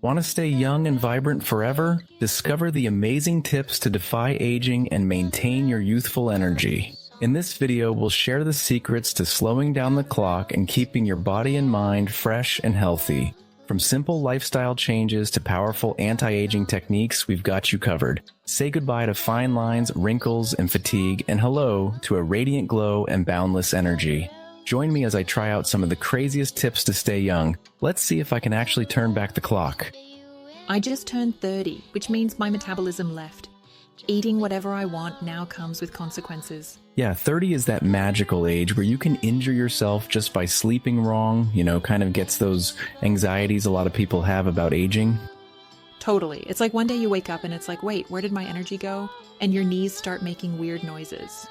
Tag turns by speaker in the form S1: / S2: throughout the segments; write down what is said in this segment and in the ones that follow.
S1: Want to stay young and vibrant forever? Discover the amazing tips to defy aging and maintain your youthful energy. In this video, we'll share the secrets to slowing down the clock and keeping your body and mind fresh and healthy. From simple lifestyle changes to powerful anti-aging techniques, we've got you covered. Say goodbye to fine lines, wrinkles, and fatigue, and hello to a radiant glow and boundless energy. Join me as I try out some of the craziest tips to stay young. Let's see if I can actually turn back the clock.
S2: I just turned 30, which means my metabolism left. Eating whatever I want now comes with consequences.
S1: Yeah, 30 is that magical age where you can injure yourself just by sleeping wrong, kind of gets those anxieties a lot of people have about aging.
S2: Totally. It's like one day you wake up and it's like, wait, where did my energy go? And your knees start making weird noises.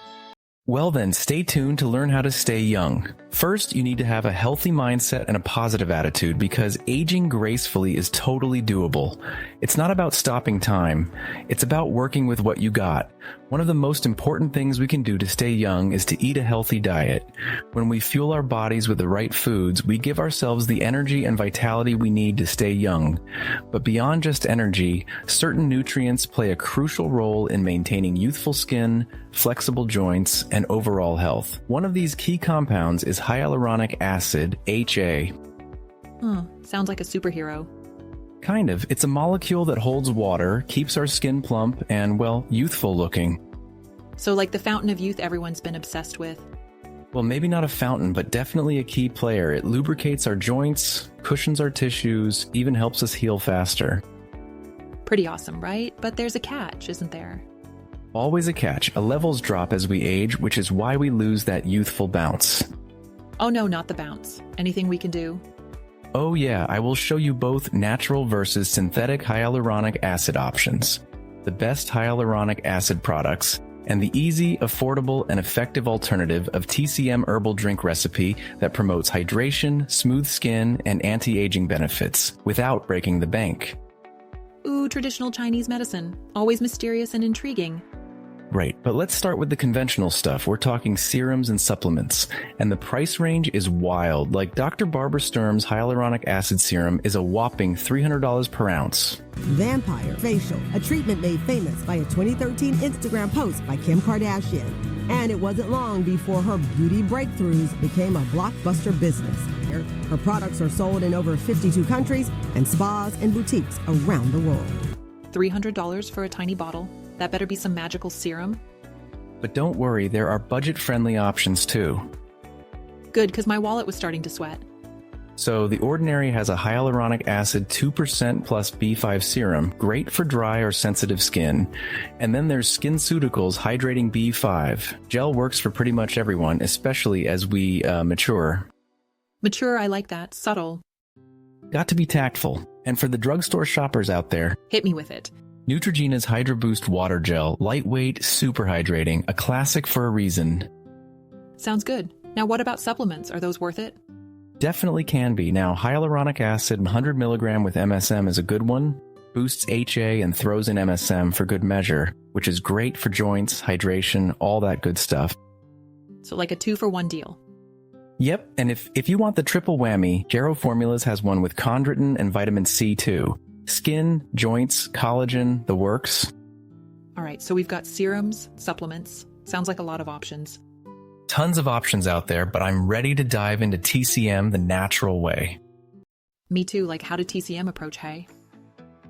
S1: Well then, stay tuned to learn how to stay young. First, you need to have a healthy mindset and a positive attitude because aging gracefully is totally doable. It's not about stopping time. It's about working with what you got. One of the most important things we can do to stay young is to eat a healthy diet. When we fuel our bodies with the right foods, we give ourselves the energy and vitality we need to stay young. But beyond just energy, certain nutrients play a crucial role in maintaining youthful skin, flexible joints, and overall health. One of these key compounds is hyaluronic acid, HA.
S2: Sounds like a superhero.
S1: Kind of. It's a molecule that holds water, keeps our skin plump, and, well, youthful looking.
S2: So like the fountain of youth everyone's been obsessed with.
S1: Well, maybe not a fountain, but definitely a key player. It lubricates our joints, cushions our tissues, even helps us heal faster.
S2: Pretty awesome, right? But there's a catch, isn't there?
S1: Always a catch. A levels drop as we age, which is why we lose that youthful bounce.
S2: Oh no, not the bounce. Anything we can do?
S1: Oh yeah, I will show you both natural versus synthetic hyaluronic acid options, the best hyaluronic acid products, and the easy, affordable, and effective alternative of TCM herbal drink recipe that promotes hydration, smooth skin, and anti-aging benefits without breaking the bank.
S2: Ooh, traditional Chinese medicine. Always mysterious and intriguing.
S1: Right, but let's start with the conventional stuff. We're talking serums and supplements, and the price range is wild. Like Dr. Barbara Sturm's hyaluronic acid serum is a whopping $300 per ounce.
S3: Vampire Facial, a treatment made famous by a 2013 Instagram post by Kim Kardashian. And it wasn't long before her beauty breakthroughs became a blockbuster business. Her products are sold in over 52 countries and spas and boutiques around the world.
S2: $300 for a tiny bottle. That better be some magical serum.
S1: But don't worry, there are budget-friendly options too.
S2: Good, because my wallet was starting to sweat.
S1: So The Ordinary has a hyaluronic acid 2% plus B5 serum, great for dry or sensitive skin. And then there's SkinCeuticals Hydrating B5. Gel works for pretty much everyone, especially as we mature.
S2: Mature, I like that. Subtle.
S1: Got to be tactful. And for the drugstore shoppers out there,
S2: hit me with it.
S1: Neutrogena's Hydra Boost Water Gel, lightweight, super hydrating, a classic for a reason.
S2: Sounds good. Now what about supplements? Are those worth it?
S1: Definitely can be. Now, hyaluronic acid 100 milligram with MSM is a good one. Boosts HA and throws in MSM for good measure, which is great for joints, hydration, all that good stuff.
S2: So like a 2-for-1 deal.
S1: Yep, and if you want the triple whammy, Gero Formulas has one with chondroitin and vitamin C too. Skin, joints, collagen, the works.
S2: All right, so we've got serums, supplements. Sounds like a lot of options.
S1: Tons of options out there, but I'm ready to dive into TCM the natural way.
S2: Me too, like how did TCM approach hay?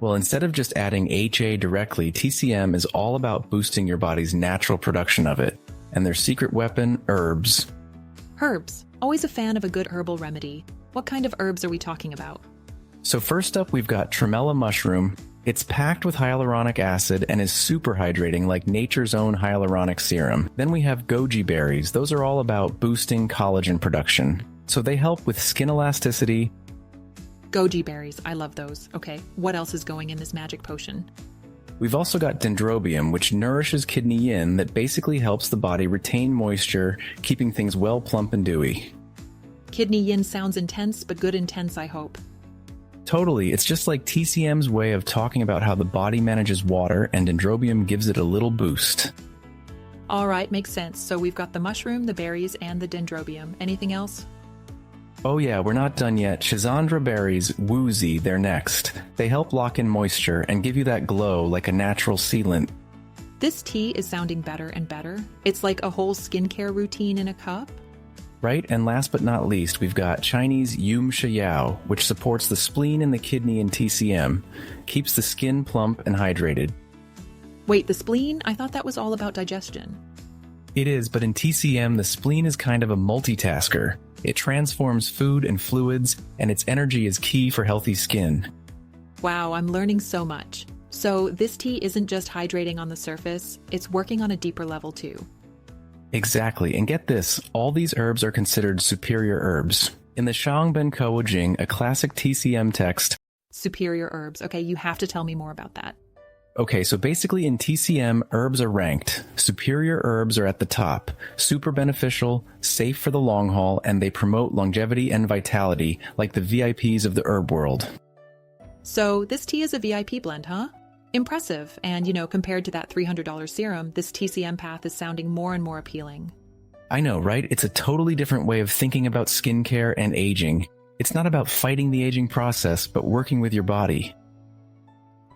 S1: Well, instead of just adding HA directly, TCM is all about boosting your body's natural production of it. And their secret weapon, herbs.
S2: Herbs. Always a fan of a good herbal remedy. What kind of herbs are we talking about?
S1: So first up, we've got Tremella mushroom. It's packed with hyaluronic acid and is super hydrating like nature's own hyaluronic serum. Then we have goji berries. Those are all about boosting collagen production. So they help with skin elasticity.
S2: Goji berries, I love those. Okay, what else is going in this magic potion?
S1: We've also got Dendrobium, which nourishes kidney yin that basically helps the body retain moisture, keeping things well plump and dewy.
S2: Kidney yin sounds intense, but good intense, I hope.
S1: Totally, it's just like TCM's way of talking about how the body manages water, and Dendrobium gives it a little boost.
S2: All right, makes sense. So we've got the mushroom, the berries, and the Dendrobium. Anything else?
S1: Oh yeah, we're not done yet. Schisandra berries, woozy, they're next. They help lock in moisture and give you that glow like a natural sealant.
S2: This tea is sounding better and better. It's like a whole skincare routine in a cup.
S1: Right? And last but not least, we've got Chinese Yum Shiyao, which supports the spleen and the kidney in TCM, keeps the skin plump and hydrated.
S2: Wait, the spleen? I thought that was all about digestion.
S1: It is, but in TCM, the spleen is kind of a multitasker. It transforms food and fluids, and its energy is key for healthy skin.
S2: Wow, I'm learning so much. So this tea isn't just hydrating on the surface, it's working on a deeper level too.
S1: Exactly, and get this, all these herbs are considered superior herbs. In the Bencao Jing, a classic TCM text.
S2: Superior herbs. Okay, you have to tell me more about that.
S1: Okay, so basically in TCM, herbs are ranked. Superior herbs are at the top, super beneficial, safe for the long haul, and they promote longevity and vitality, like the VIPs of the herb world.
S2: So this tea is a VIP blend, huh? Impressive. And, compared to that $300 serum, this TCM path is sounding more and more appealing.
S1: I know, right? It's a totally different way of thinking about skincare and aging. It's not about fighting the aging process, but working with your body.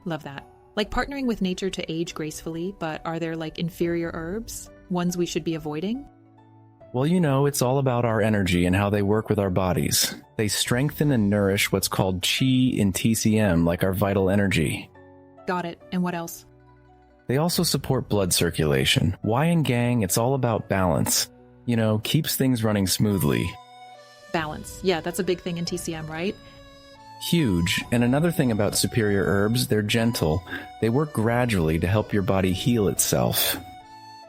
S2: Love that. Like partnering with nature to age gracefully, but are there inferior herbs? Ones we should be avoiding?
S1: Well, it's all about our energy and how they work with our bodies. They strengthen and nourish what's called qi in TCM, like our vital energy.
S2: Got it. And what else?
S1: They also support blood circulation. Why in gang, it's all about balance. Keeps things running smoothly.
S2: Balance. Yeah, that's a big thing in TCM, right?
S1: Huge. And another thing about superior herbs, they're gentle. They work gradually to help your body heal itself.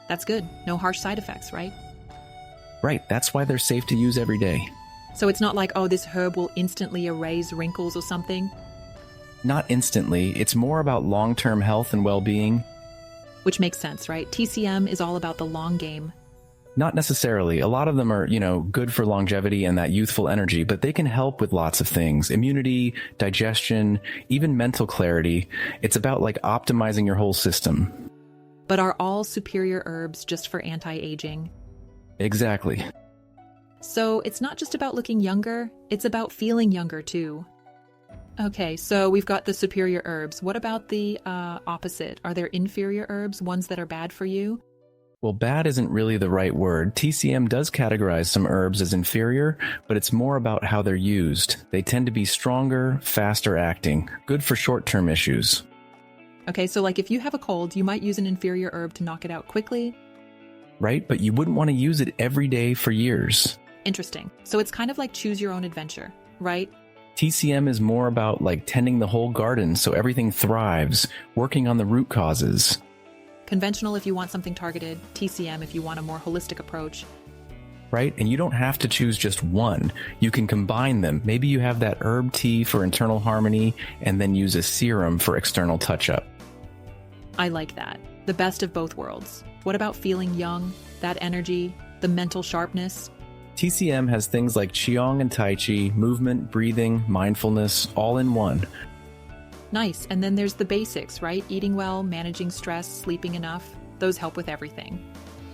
S2: That's good. No harsh side effects, right?
S1: Right, that's why they're safe to use every day.
S2: So it's not like, this herb will instantly erase wrinkles or something?
S1: Not instantly. It's more about long-term health and well-being.
S2: Which makes sense, right? TCM is all about the long game.
S1: Not necessarily. A lot of them are, good for longevity and that youthful energy, but they can help with lots of things. Immunity, digestion, even mental clarity. It's about optimizing your whole system.
S2: But are all superior herbs just for anti-aging?
S1: Exactly.
S2: So it's not just about looking younger, it's about feeling younger too. Okay, so we've got the superior herbs. What about the opposite? Are there inferior herbs, ones that are bad for you?
S1: Well, bad isn't really the right word. TCM does categorize some herbs as inferior, but it's more about how they're used. They tend to be stronger, faster acting, good for short-term issues.
S2: Okay, so if you have a cold, you might use an inferior herb to knock it out quickly.
S1: Right, but you wouldn't want to use it every day for years.
S2: Interesting. So it's kind of like choose your own adventure, right?
S1: TCM is more about tending the whole garden so everything thrives, working on the root causes.
S2: Conventional if you want something targeted, TCM if you want a more holistic approach.
S1: Right, and you don't have to choose just one. You can combine them. Maybe you have that herb tea for internal harmony and then use a serum for external touch-up.
S2: I like that. The best of both worlds. What about feeling young, that energy, the mental sharpness?
S1: TCM has things like Qigong and Tai Chi, movement, breathing, mindfulness, all in one.
S2: Nice. And then there's the basics, right? Eating well, managing stress, sleeping enough. Those help with everything.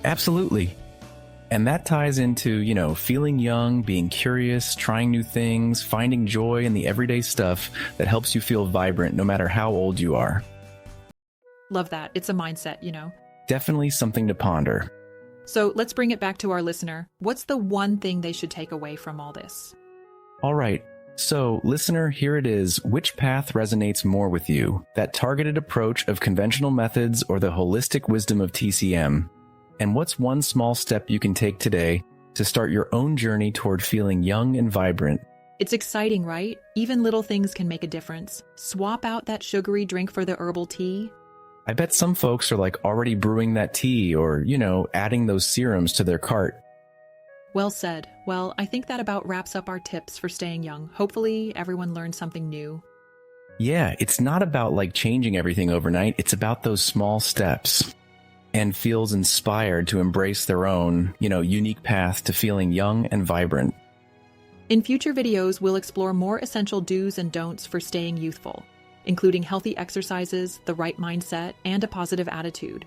S1: Absolutely. And that ties into, feeling young, being curious, trying new things, finding joy in the everyday stuff that helps you feel vibrant no matter how old you are.
S2: Love that. It's a mindset,
S1: Definitely something to ponder.
S2: So let's bring it back to our listener. What's the one thing they should take away from all this?
S1: All right. So, listener, here it is. Which path resonates more with you? That targeted approach of conventional methods or the holistic wisdom of TCM? And what's one small step you can take today to start your own journey toward feeling young and vibrant?
S2: It's exciting, right? Even little things can make a difference. Swap out that sugary drink for the herbal tea.
S1: I bet some folks are already brewing that tea or, adding those serums to their cart.
S2: Well said. Well, I think that about wraps up our tips for staying young. Hopefully everyone learned something new.
S1: Yeah, it's not about changing everything overnight. It's about those small steps and feels inspired to embrace their own, unique path to feeling young and vibrant.
S2: In future videos, we'll explore more essential do's and don'ts for staying youthful, including healthy exercises, the right mindset, and a positive attitude.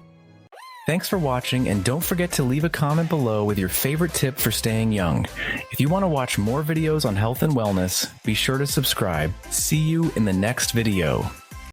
S1: Thanks for watching, and don't forget to leave a comment below with your favorite tip for staying young. If you want to watch more videos on health and wellness, be sure to subscribe. See you in the next video.